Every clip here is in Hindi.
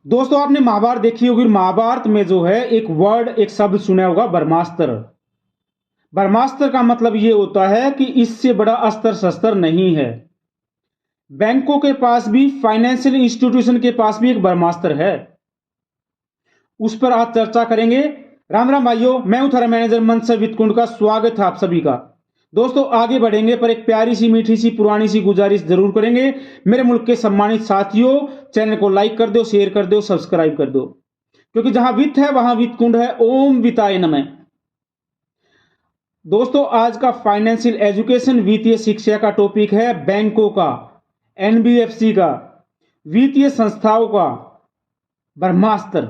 दोस्तों आपने महाभारत देखी होगी। महाभारत में जो है एक वर्ड एक शब्द सुना होगा, ब्रह्मास्त्र। ब्रह्मास्त्र का मतलब ये होता है कि इससे बड़ा अस्त्र शस्त्र नहीं है। बैंकों के पास भी, फाइनेंशियल इंस्टीट्यूशन के पास भी एक ब्रह्मास्त्र है। उस पर आज चर्चा करेंगे। राम राम भाइयों, मैं हूं थारा मैनेजर मनसर वितकुंड का। स्वागत है आप सभी का। दोस्तों आगे बढ़ेंगे पर एक प्यारी सी मीठी सी पुरानी सी गुजारिश जरूर करेंगे। मेरे मुल्क के सम्मानित साथियों, चैनल को लाइक कर दो, शेयर कर दो, सब्सक्राइब कर दो, क्योंकि जहां वित्त है वहां वित्त कुंड है। ओम वित्ताय नमः। दोस्तों आज का फाइनेंशियल एजुकेशन, वित्तीय शिक्षा का टॉपिक है बैंकों का, एनबीएफसी का, वित्तीय संस्थाओं का ब्रह्मास्त्र।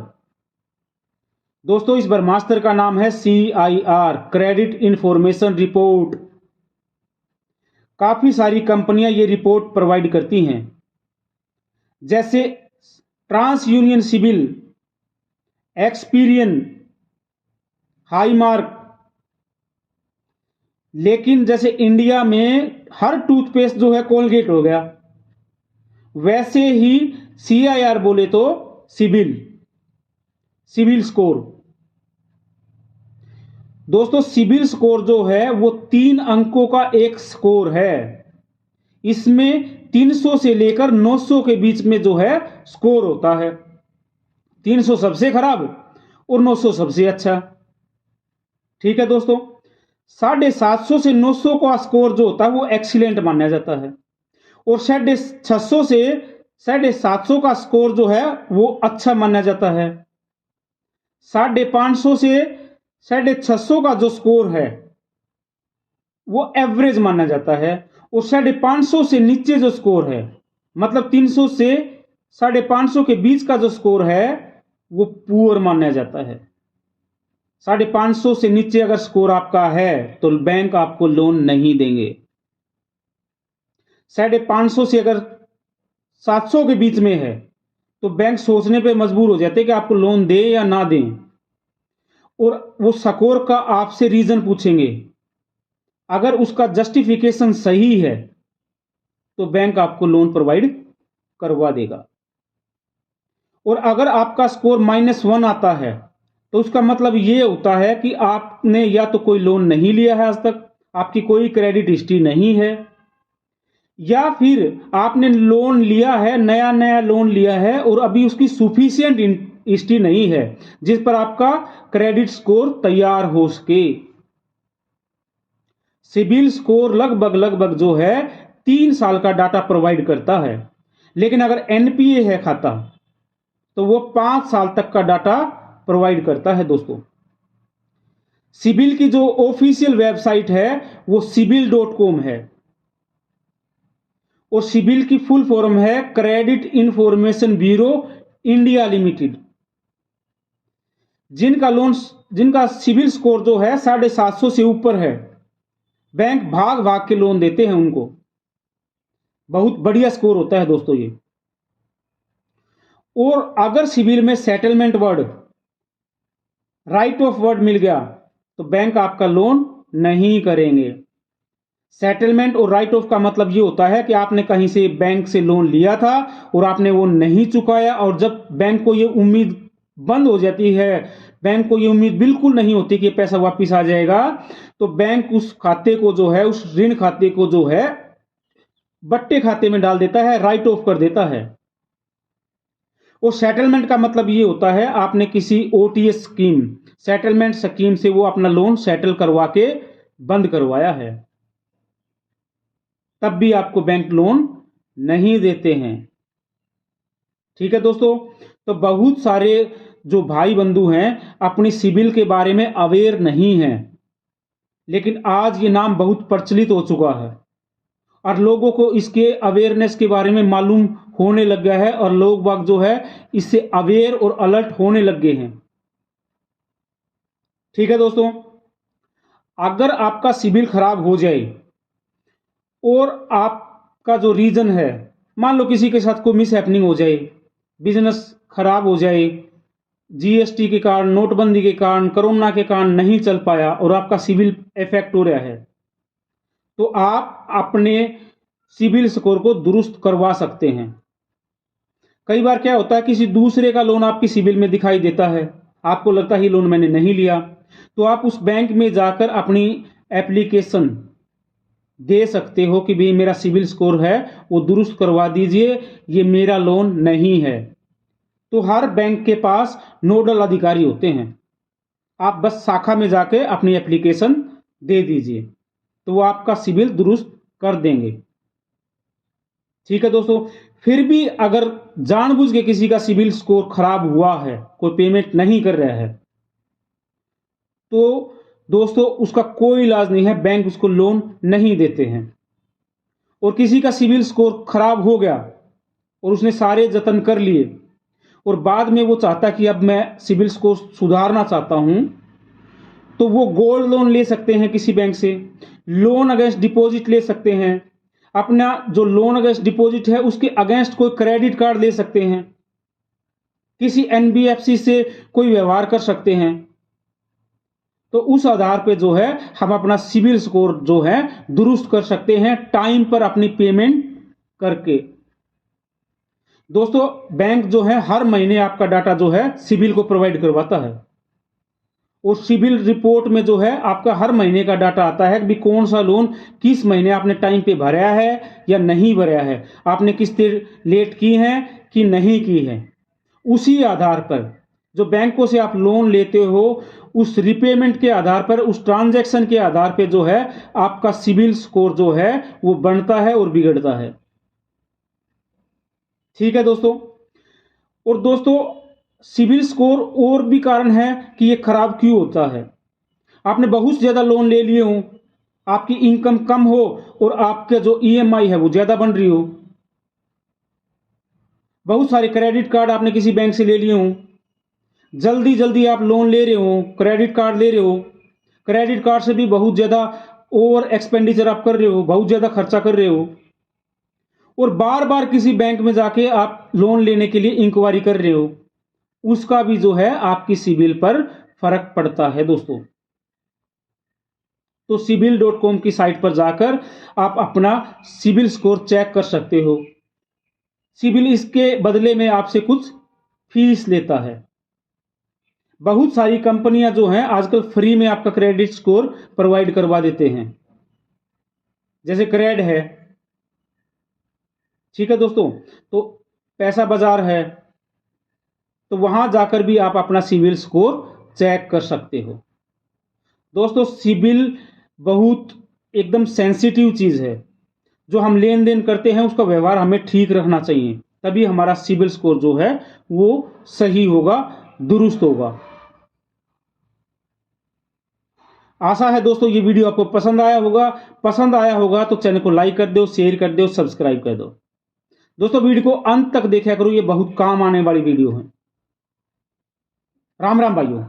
दोस्तों इस ब्रह्मास्त्र का नाम है CIR, क्रेडिट इंफॉर्मेशन रिपोर्ट। काफी सारी कंपनियां ये रिपोर्ट प्रोवाइड करती हैं, जैसे TransUnion CIBIL, Experian, Highmark. लेकिन जैसे इंडिया में हर टूथपेस्ट जो है कोलगेट हो गया, वैसे ही CIR बोले तो सिविल स्कोर। दोस्तों सिविल स्कोर जो है वो 3 अंकों का एक स्कोर है। इसमें 300 से लेकर 900 के बीच में जो है स्कोर होता है। 300 सबसे खराब और 900 सबसे अच्छा। ठीक है दोस्तों, 750 से 900 का स्कोर जो होता है वो एक्सीलेंट माना जाता है, और 650 से 750 का स्कोर जो है वो अच्छा माना जाता है। 550 से 650 का जो स्कोर है वो एवरेज माना जाता है, और 550 से नीचे जो स्कोर है, मतलब 300 से 550 के बीच का जो स्कोर है वो पुअर माना जाता है। 550 से नीचे अगर स्कोर आपका है तो बैंक आपको लोन नहीं देंगे। 550 से अगर 700 के बीच में है तो बैंक सोचने पे मजबूर हो जाते हैं कि आपको लोन दे या ना दें, और वो स्कोर का आपसे रीजन पूछेंगे। अगर उसका जस्टिफिकेशन सही है तो बैंक आपको लोन प्रोवाइड करवा देगा। और अगर आपका स्कोर -1 आता है तो उसका मतलब ये होता है कि आपने या तो कोई लोन नहीं लिया है आज तक, आपकी कोई क्रेडिट हिस्ट्री नहीं है, या फिर आपने लोन लिया है, नया नया लोन लिया है और अभी उसकी सुफिशियंट हिस्ट्री नहीं है जिस पर आपका क्रेडिट स्कोर तैयार हो सके। सिबिल स्कोर लगभग जो है 3 साल का डाटा प्रोवाइड करता है, लेकिन अगर NPA है खाता तो वो 5 साल तक का डाटा प्रोवाइड करता है। दोस्तों सिबिल की जो ऑफिशियल वेबसाइट है वो sibil.com है, और सिबिल की फुल फॉर्म है credit information bureau India limited. जिनका सिबिल स्कोर जो है 750 से ऊपर है, बैंक भाग भाग के लोन देते हैं उनको। बहुत बढ़िया स्कोर होता है दोस्तों ये। और अगर सिबिल में settlement word, write off word मिल गया तो बैंक आपका लोन नहीं करेंगे। सेटलमेंट और राइट ऑफ का मतलब ये होता है कि आपने कहीं से बैंक से लोन लिया था और आपने वो नहीं चुकाया, और जब बैंक को ये उम्मीद बंद हो जाती है, बैंक को ये उम्मीद बिल्कुल नहीं होती कि पैसा वापस आ जाएगा, तो बैंक उस खाते को जो है, उस ऋण खाते को जो है बट्टे खाते में डाल देता है, राइट ऑफ कर देता है। और सेटलमेंट का मतलब ये होता है आपने किसी OTS स्कीम, सेटलमेंट स्कीम से वो अपना लोन सेटल करवा के बंद करवाया है, तब भी आपको बैंक लोन नहीं देते हैं। ठीक है दोस्तों, तो बहुत सारे जो भाई बंधु हैं अपनी सिबिल के बारे में अवेयर नहीं हैं, लेकिन आज ये नाम बहुत प्रचलित हो चुका है और लोगों को इसके अवेयरनेस के बारे में मालूम होने लग गया है, और लोग बाग जो है इससे अवेयर और अलर्ट होने लग गए हैं। ठीक है दोस्तों, अगर आपका सिबिल खराब हो जाए और आपका जो रीजन है, मान लो किसी के साथ कोई मिस हैपनिंग हो जाए, बिजनेस खराब हो जाए, GST के कारण, नोटबंदी के कारण, कोरोना के कारण नहीं चल पाया और आपका सिबिल इफेक्ट हो रहा है, तो आप अपने सिबिल स्कोर को दुरुस्त करवा सकते हैं। कई बार क्या होता है, किसी दूसरे का लोन आपकी सिबिल में दिखाई देता है, आपको लगता है ये लोन मैंने नहीं लिया, तो आप उस बैंक में जाकर अपनी एप्लीकेशन दे सकते हो कि भाई मेरा सिबिल स्कोर है वो दुरुस्त करवा दीजिए, ये मेरा लोन नहीं है। तो हर बैंक के पास नोडल अधिकारी होते हैं, आप बस शाखा में जाके अपनी एप्लीकेशन दे दीजिए तो वो आपका सिबिल दुरुस्त कर देंगे। ठीक है दोस्तों, फिर भी अगर जानबूझ के किसी का सिबिल स्कोर खराब हुआ है, कोई पेमेंट नहीं कर रहा है, तो दोस्तों उसका कोई इलाज नहीं है, बैंक उसको लोन नहीं देते हैं। और किसी का सिबिल स्कोर खराब हो गया और उसने सारे जतन कर लिए और बाद में वो चाहता कि अब मैं सिबिल स्कोर सुधारना चाहता हूं, तो वो गोल्ड लोन ले सकते हैं किसी बैंक से, लोन अगेंस्ट डिपॉजिट ले सकते हैं, अपना जो लोन अगेंस्ट डिपॉजिट है उसके अगेंस्ट कोई क्रेडिट कार्ड ले सकते हैं, किसी एनबीएफसी से कोई व्यवहार कर सकते हैं। तो उस आधार पे जो है हम अपना सिबिल स्कोर जो है दुरुस्त कर सकते हैं, टाइम पर अपनी पेमेंट करके। दोस्तों बैंक जो है हर महीने आपका डाटा जो है सिबिल को प्रोवाइड करवाता है और सिबिल रिपोर्ट में जो है आपका हर महीने का डाटा आता है कि कौन सा लोन किस महीने आपने टाइम पे भरा है या नहीं भरा है, आपने किस्तें लेट की हैं कि नहीं की है। उसी आधार पर जो बैंकों से आप लोन लेते हो उस रिपेमेंट के आधार पर, उस ट्रांजैक्शन के आधार पर जो है आपका सिबिल स्कोर जो है वो बढ़ता है और बिगड़ता है। ठीक है दोस्तों, और दोस्तों सिबिल स्कोर और भी कारण है कि ये खराब क्यों होता है। आपने बहुत ज्यादा लोन ले लिए हो, आपकी इनकम कम हो और आपका जो ईएमआई है वो ज्यादा बन रही हो, बहुत सारे क्रेडिट कार्ड आपने किसी बैंक से ले लिए हो, जल्दी जल्दी आप लोन ले रहे हो, क्रेडिट कार्ड ले रहे हो, क्रेडिट कार्ड से भी बहुत ज्यादा ओवर एक्सपेंडिचर आप कर रहे हो, बहुत ज्यादा खर्चा कर रहे हो, और बार बार किसी बैंक में जाके आप लोन लेने के लिए इंक्वायरी कर रहे हो, उसका भी जो है आपकी सिबिल पर फर्क पड़ता है दोस्तों। तो सिबिल.com की साइट पर जाकर आप अपना सिबिल स्कोर चेक कर सकते हो। सिबिल इसके बदले में आपसे कुछ फीस लेता है। बहुत सारी कंपनियां जो हैं आजकल फ्री में आपका क्रेडिट स्कोर प्रोवाइड करवा देते हैं, जैसे क्रेड है। ठीक है दोस्तों, तो पैसा बाजार है, तो वहां जाकर भी आप अपना सिबिल स्कोर चेक कर सकते हो। दोस्तों सिबिल बहुत एकदम सेंसिटिव चीज है, जो हम लेन देन करते हैं उसका व्यवहार हमें ठीक रखना चाहिए, तभी हमारा सिबिल स्कोर जो है वो सही होगा, दुरुस्त होगा। आशा है दोस्तों ये वीडियो आपको पसंद आया होगा तो चैनल को लाइक कर दो, शेयर कर दो, सब्सक्राइब कर दो। दोस्तों वीडियो को अंत तक देखा करो, ये बहुत काम आने वाली वीडियो है। राम राम भाइयों।